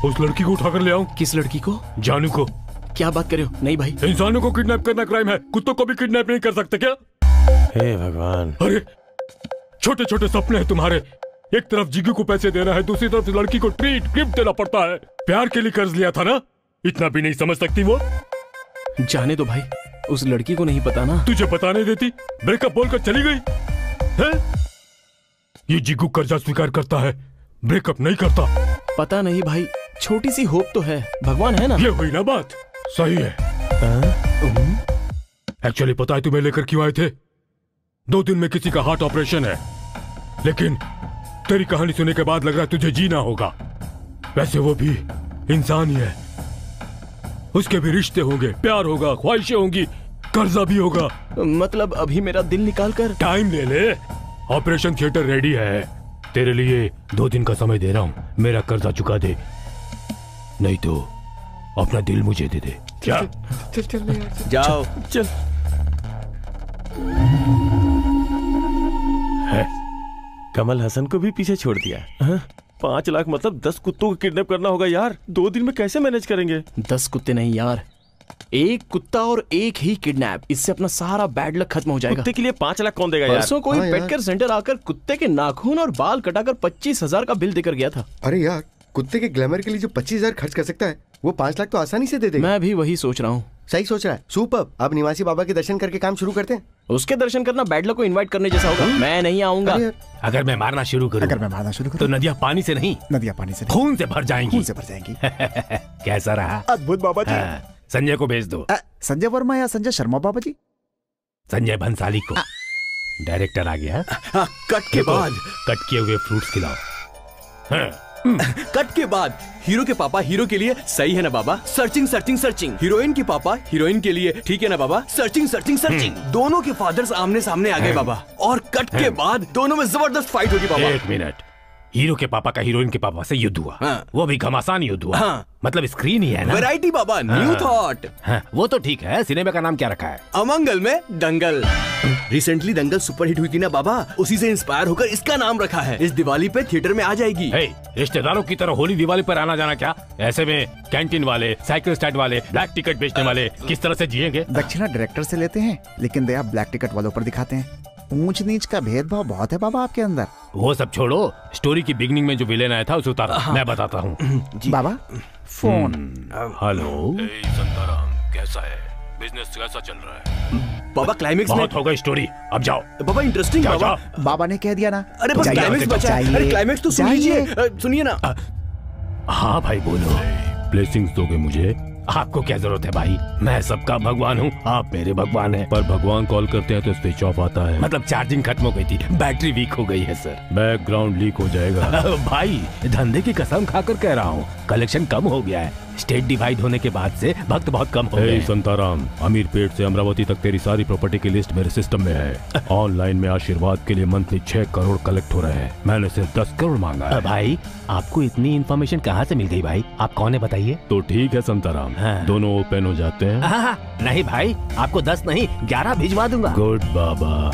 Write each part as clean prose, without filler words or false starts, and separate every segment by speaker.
Speaker 1: उस लड़की को उठाकर ले आऊं।
Speaker 2: किस लड़की को?
Speaker 1: जानू को।
Speaker 2: क्या बात कर रहे हो? नहीं भाई,
Speaker 1: इंसानों को किडनैप करना क्राइम है, कुत्तों को भी किडनैप नहीं कर सकते क्या?
Speaker 3: हे भगवान।
Speaker 1: अरे छोटे छोटे सपने हैं तुम्हारे। एक तरफ जिग्गू को पैसे देना है, दूसरी तरफ लड़की को ट्रीट गिफ्ट देना पड़ता है। प्यार के लिए कर्ज लिया था ना, इतना भी नहीं समझ सकती वो?
Speaker 2: जाने दो भाई, उस लड़की को नहीं पता ना।
Speaker 1: तुझे बताने देती, ब्रेकअप बोलकर चली गई है? ये जिग्गू कर्जा स्वीकार करता है, ब्रेकअप नहीं करता।
Speaker 2: पता नहीं भाई, छोटी सी होप तो है, भगवान है ना।
Speaker 1: ये हुई ना बात, सही है। एक्चुअली पता है तुम्हें लेकर क्यों आए थे? 2 दिन में किसी का हार्ट ऑपरेशन है, लेकिन तेरी कहानी सुनने के बाद लग रहा है तुझे जीना होगा। वैसे वो भी इंसान ही है, उसके भी रिश्ते होंगे, प्यार होगा, ख्वाहिशें होंगी, कर्जा भी होगा।
Speaker 2: मतलब अभी मेरा दिल निकाल कर?
Speaker 1: टाइम ले ले, ऑपरेशन थिएटर रेडी है। तेरे लिए 2 दिन का समय दे रहा हूँ, मेरा कर्जा चुका दे, नहीं तो अपना दिल मुझे दे दे। क्या?
Speaker 2: चल जाओ। चल।
Speaker 3: है कमल हसन को भी पीछे छोड़ दिया। 5 लाख मतलब 10 कुत्तों को किडनैप करना होगा यार। 2 दिन में कैसे मैनेज करेंगे?
Speaker 2: 10 कुत्ते नहीं यार, 1 कुत्ता और 1 ही किडनैप, इससे अपना सारा बैड लक खत्म हो जाएगा।
Speaker 3: कुत्ते के लिए 5 लाख कौन देगा यार?
Speaker 2: परसों कोई पेट केयर सेंटर आकर कुत्ते के नाखून और बाल कटाकर 25,000 का बिल देकर गया था।
Speaker 4: अरे यार, कुत्ते के ग्लैमर के लिए जो 25,000 खर्च कर सकता है, वो 5 लाख तो आसानी से दे देगा।
Speaker 2: मैं भी वही सोच रहा हूँ।
Speaker 4: सही सोच रहा है। सुपर। अब निवासी बाबा के दर्शन करके काम शुरू करते हैं।
Speaker 2: उसके दर्शन करना बैड लक को इनवाइट करने जैसा होगा। मैं नहीं आऊंगा।
Speaker 1: अगर मैं मारना शुरू करूं, तो नदियां पानी से नहीं, खून से भर जाएंगी। कैसा रहा?
Speaker 5: अद्भुत बाबा जी।
Speaker 1: संजय को भेज दो।
Speaker 5: संजय वर्मा या संजय शर्मा बाबा जी?
Speaker 1: संजय भंसाली को। डायरेक्टर आ गया।
Speaker 6: कट के बाद
Speaker 1: कट किए हुए फ्रूट्स खिलाओ।
Speaker 6: कट के बाद हीरो के पापा हीरो के लिए सही है ना बाबा? Searching searching searching. हीरोइन के पापा हीरोइन के लिए ठीक है ना बाबा? Searching searching searching. दोनों के फादर्स आमने सामने आ गए बाबा, और कट के बाद दोनों में जबरदस्त फाइट होगी बाबा।
Speaker 1: 1 मिनट। हीरो के पापा का हीरोइन के पापा से युद्ध हुआ। वो भी घमासान युद्ध हुआ। मतलब स्क्रीन ही है ना।
Speaker 6: वैरायटी बाबा, न्यू थॉट।
Speaker 1: वो तो ठीक है। सिनेमा का नाम क्या रखा है?
Speaker 6: अमंगल में दंगल। रिसेंटली दंगल सुपरहिट हुई थी ना बाबा, उसी से इंस्पायर होकर इसका नाम रखा है। इस दिवाली पे थिएटर में आ जाएगी।
Speaker 1: रिश्तेदारों की तरह होली दिवाली पर आना जाना क्या? ऐसे में कैंटीन वाले, साइकिल स्टैंड वाले, ब्लैक टिकट बेचने वाले किस तरह से जिएंगे?
Speaker 5: दक्षिणा डायरेक्टर से लेते हैं, लेकिन दया ब्लैक टिकट वालों पर दिखाते हैं। ऊंच नीच का भेदभाव बहुत है बाबा आपके अंदर।
Speaker 1: वो सब छोड़ो, स्टोरी की बिगनिंग में जो विलेन आया था उसे उतारो। मैं बताता हूँ।
Speaker 5: बाबा फोन।
Speaker 1: हेलो संताराम, कैसा है? बिजनेस कैसा चल रहा है?
Speaker 6: बाबा क्लाइमेक्स में
Speaker 1: बहुत हो गई स्टोरी, अब जाओ।
Speaker 6: बाबा इंटरेस्टिंग बाबा।
Speaker 5: बाबा ने कह दिया ना।
Speaker 6: अरे बस क्लाइमेक्स बचा है। अरे क्लाइमेक्स तो सुन लीजिए, सुनिए ना।
Speaker 1: हाँ भाई बोलो। ब्लेसिंग्स दोगे मुझे? आपको क्या जरूरत है भाई? मैं सबका भगवान हूँ, आप मेरे भगवान हैं। पर भगवान कॉल करते हैं तो स्विच ऑफ आता है। मतलब चार्जिंग खत्म हो गई थी, बैटरी वीक हो गई है सर। बैकग्राउंड लीक हो जाएगा। भाई धंधे की कसम खाकर कह रहा हूँ, कलेक्शन कम हो गया है। स्टेट डिवाइड होने के बाद से भक्त बहुत कम हो गए। संताराम, अमीर पेट से अमरावती तक तेरी सारी प्रॉपर्टी की लिस्ट मेरे सिस्टम में है। ऑनलाइन में आशीर्वाद के लिए मंथली 6 करोड़ कलेक्ट हो रहे हैं। मैंने सिर्फ 10 करोड़ मांगा है।
Speaker 2: भाई आपको इतनी इन्फॉर्मेशन कहाँ से मिल गई भाई? आप कौन है बताइए?
Speaker 1: तो ठीक है संताराम, दोनों ओपन हो जाते हैं।
Speaker 2: नहीं भाई, आपको 10 नहीं 11 भिजवा दूंगा।
Speaker 1: गुड बाबा।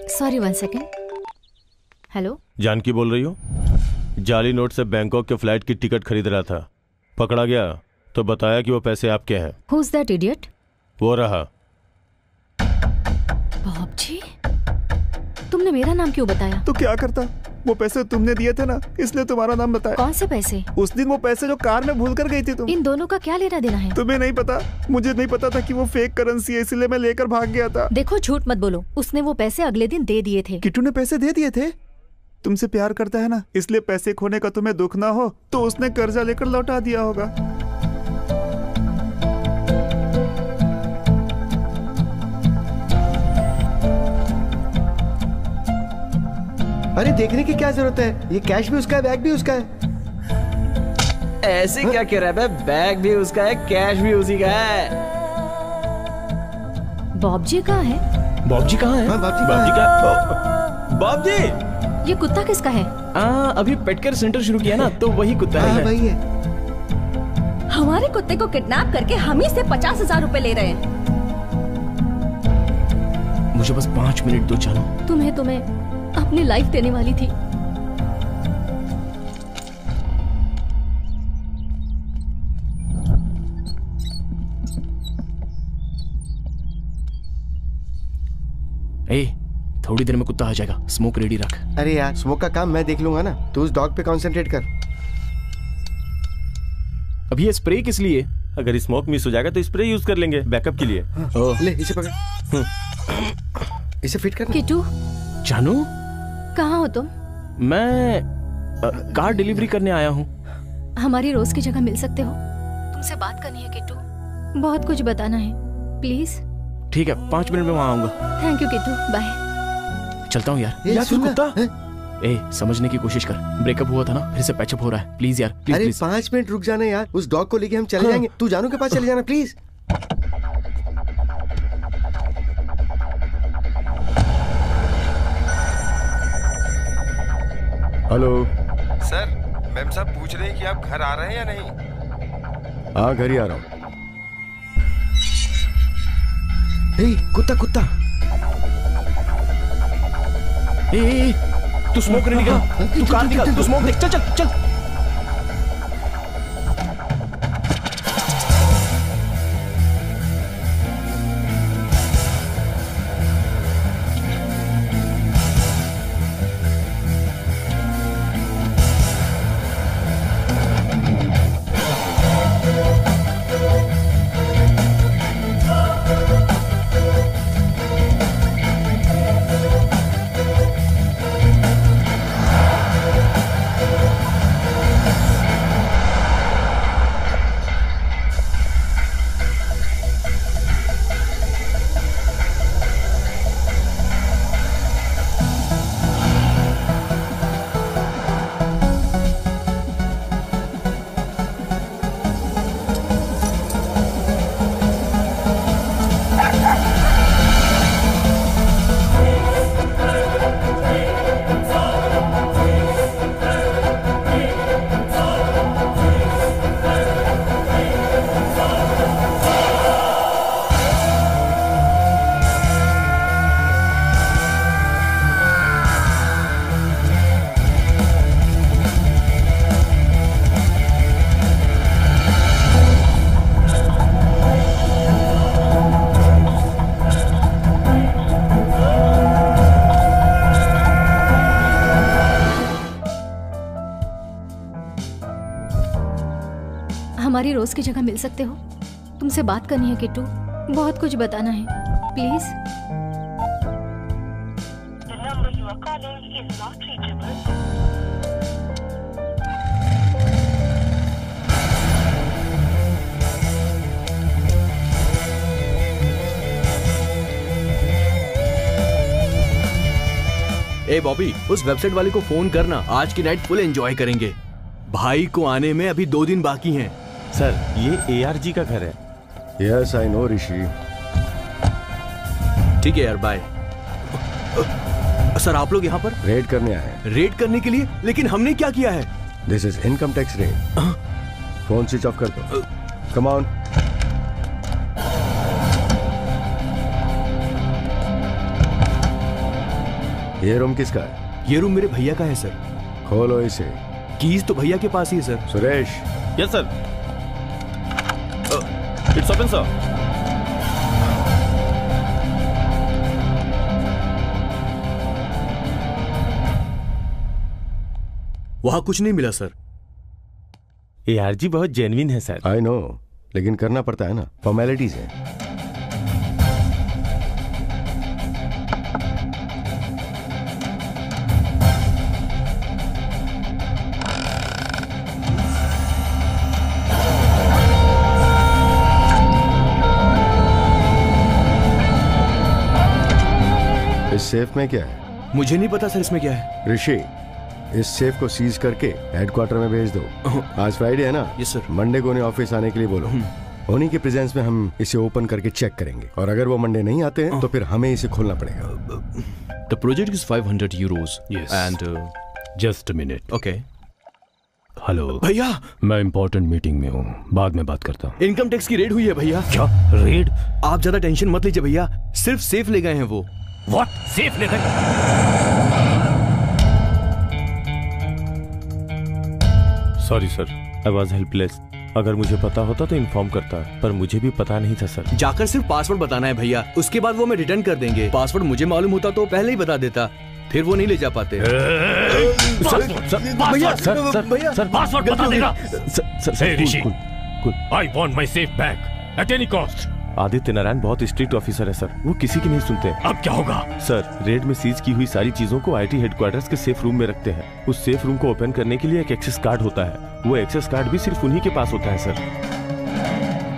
Speaker 7: Sorry 1 second. हेलो,
Speaker 3: जानकी बोल रही हो? जाली नोट से बैंकॉक के फ्लाइट की टिकट खरीद रहा था, पकड़ा गया तो बताया कि वो पैसे आपके हैं।
Speaker 7: Who's that idiot?
Speaker 3: वो रहा।
Speaker 7: बॉब जी, तुमने मेरा नाम क्यों बताया?
Speaker 5: तो क्या करता? वो पैसे तुमने दिए थे ना, इसलिए तुम्हारा नाम बताया।
Speaker 7: कौन से पैसे?
Speaker 5: उस दिन वो पैसे जो कार में भूल कर गई थी तुम।
Speaker 7: इन दोनों का क्या लेना देना है?
Speaker 5: तुम्हें नहीं पता? मुझे नहीं पता था कि वो फेक करेंसी है, इसलिए मैं लेकर भाग गया था।
Speaker 7: देखो झूठ मत बोलो, उसने वो पैसे अगले दिन दे दिए थे।
Speaker 5: किट्टू ने पैसे दे दिए थे? तुमसे प्यार करता है ना, इसलिए पैसे खोने का तुम्हें दुख ना हो तो उसने कर्जा लेकर लौटा दिया होगा।
Speaker 4: अरे देखने की क्या जरूरत है? ये कैश भी उसका है, बैग भी उसका है।
Speaker 2: ऐसे क्या कह रहा है? बैग भी उसका है, कैश भी उसी का है।
Speaker 7: बॉब जी कहाँ है?
Speaker 2: बॉब जी कहाँ है?
Speaker 4: बॉब जी
Speaker 2: का बॉब जी,
Speaker 7: ये कुत्ता किसका है?
Speaker 2: अभी पेट केयर सेंटर शुरू किया ना, तो वही कुत्ता है।
Speaker 4: वही है।
Speaker 8: हमारे कुत्ते को किडनैप करके हम ही से 50,000 रुपए ले रहे हैं।
Speaker 2: मुझे बस 5 मिनट दो जानू।
Speaker 7: तुम्हें अपनी लाइफ देने वाली थी।
Speaker 2: ए, थोड़ी देर में कुत्ता आ जाएगा, स्मोक रेडी रख।
Speaker 4: अरे यार, स्मोक का काम मैं देख लूंगा ना, तू उस डॉग पे कंसंट्रेट कर।
Speaker 2: अभी ये स्प्रे किस लिए?
Speaker 3: अगर स्मोक मिस हो जाएगा तो स्प्रे यूज कर लेंगे बैकअप के लिए।
Speaker 4: ले इसे पकड़, इसे फिट कर।
Speaker 7: किट्टू,
Speaker 2: जानू
Speaker 7: कहाँ हो तुम?
Speaker 2: मैं कार डिलीवरी करने आया हूँ।
Speaker 7: हमारी रोज की जगह मिल सकते हो? तुमसे बात करनी है किट्टू, बहुत कुछ बताना है, प्लीज।
Speaker 2: ठीक है, 5 मिनट में वहाँ आऊंगा।
Speaker 7: Thank you Kittu, bye.
Speaker 2: चलता हूँ यार।
Speaker 4: यार
Speaker 2: फिर कुत्ता। ए, समझने की कोशिश कर, ब्रेकअप हुआ था ना, फिर से पैचअप हो रहा है, प्लीज यार, प्लीज।
Speaker 4: अरे
Speaker 2: प्लीज।
Speaker 4: 5 मिनट रुक जाना यार, उस डॉग को लेके हम चले जाएंगे। तू जानू के पास चले जाना प्लीज। हेलो
Speaker 9: सर, मैम साहब पूछ रहे हैं कि आप घर आ रहे हैं या नहीं?
Speaker 4: हाँ, घर ही आ रहा हूँ। कुत्ता कुत्ता।
Speaker 2: ए, तू स्मोक रेडी कर, तू कार निकाल, तू स्मोक देख, चल चल चल।
Speaker 7: हमारी रोज की जगह मिल सकते हो? तुमसे बात करनी है किट्टू, बहुत कुछ बताना है, प्लीज।
Speaker 6: ए बॉबी, उस वेबसाइट वाले को फोन करना, आज की नाइट फुल एंजॉय करेंगे। भाई को आने में अभी 2 दिन बाकी हैं।
Speaker 3: सर, ये ARG का घर है।
Speaker 4: यस आई नो ऋषि।
Speaker 6: ठीक है यार, बाय। सर, आप लोग यहाँ पर
Speaker 4: रेड करने आए हैं।
Speaker 6: रेड करने के लिए? लेकिन हमने क्या किया है?
Speaker 4: This is income tax raid. Phone switch off कर दो। Come on. ये रूम किसका है?
Speaker 6: ये रूम मेरे भैया का है सर।
Speaker 4: खोलो इसे।
Speaker 6: कीज तो भैया के पास ही है sir.
Speaker 4: Suresh.
Speaker 3: Yes sir. It's open sir.
Speaker 6: वहां कुछ नहीं मिला सर।
Speaker 3: ARG बहुत जेन्युइन है सर।
Speaker 4: आई नो, लेकिन करना पड़ता है ना, फॉर्मेलिटीज है। इस सेफ में क्या है?
Speaker 6: मुझे नहीं पता सर इसमें क्या है।
Speaker 4: ऋषि, इस सेफ को सीज करके हेडक्वार्टर में भेज दो। आज फ्राइडे है ना?
Speaker 6: Yes sir.
Speaker 4: मंडे को उन्हें ऑफिस आने के लिए बोलो। उन्हीं के प्रेजेंस में हम इसे ओपन करके चेक करेंगे, और अगर वो मंडे नहीं आते हैं तो फिर हमें इसे खोलना पड़ेगा।
Speaker 6: The project is 500 euros and
Speaker 1: just a minute.
Speaker 6: Okay.
Speaker 1: Hello
Speaker 6: भैया,
Speaker 1: मैं इंपॉर्टेंट मीटिंग में हूँ, बाद में बात करता हूँ।
Speaker 6: इनकम टैक्स की रेड हुई है भैया।
Speaker 1: क्या रेड?
Speaker 6: आप ज्यादा टेंशन मत लीजिए भैया, सिर्फ सेफ ले गए हैं वो।
Speaker 1: व्हाट? सेफ ले गए?
Speaker 3: Sorry sir, I was helpless. अगर मुझे पता होता तो इन्फॉर्म करता, पर मुझे भी पता नहीं था सर।
Speaker 6: जाकर सिर्फ पासवर्ड बताना है भैया, उसके बाद वो हमें रिटर्न कर देंगे। पासवर्ड मुझे मालूम होता तो पहले ही बता देता, फिर वो नहीं ले जा पाते।
Speaker 1: सर पासवर्ड बता देगा।
Speaker 3: Sir
Speaker 1: Rishi, I want my safe back at any cost.
Speaker 3: Aditya Narayan बहुत स्ट्रिक्ट ऑफिसर है सर, वो किसी की नहीं सुनते।
Speaker 1: अब क्या होगा?
Speaker 3: सर, रेड में सीज की हुई सारी चीजों को आईटी हेडक्वार्टर्स के सेफ रूम में रखते हैं। उस सेफ रूम को ओपन करने के लिए एक एक्सेस कार्ड होता है, वो एक्सेस कार्ड भी सिर्फ उन्हीं के पास होता है सर।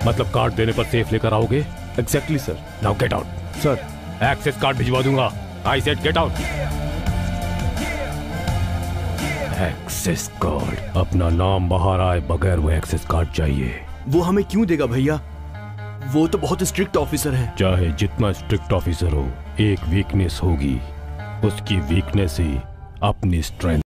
Speaker 1: मतलब कार्ड देने पर सेफ लेकर आओगे?
Speaker 3: Exactly sir.
Speaker 1: Now get out.
Speaker 3: Sir,
Speaker 1: access card भिजवा दूंगा। I said get out. Access card? अपना नाम बाहर आए बगैर वो एक्सेस कार्ड चाहिए।
Speaker 6: वो हमें क्यों देगा भैया? वो तो बहुत स्ट्रिक्ट ऑफिसर है।
Speaker 1: चाहे जितना स्ट्रिक्ट ऑफिसर हो, एक वीकनेस होगी। उसकी वीकनेस ही अपनी स्ट्रेंथ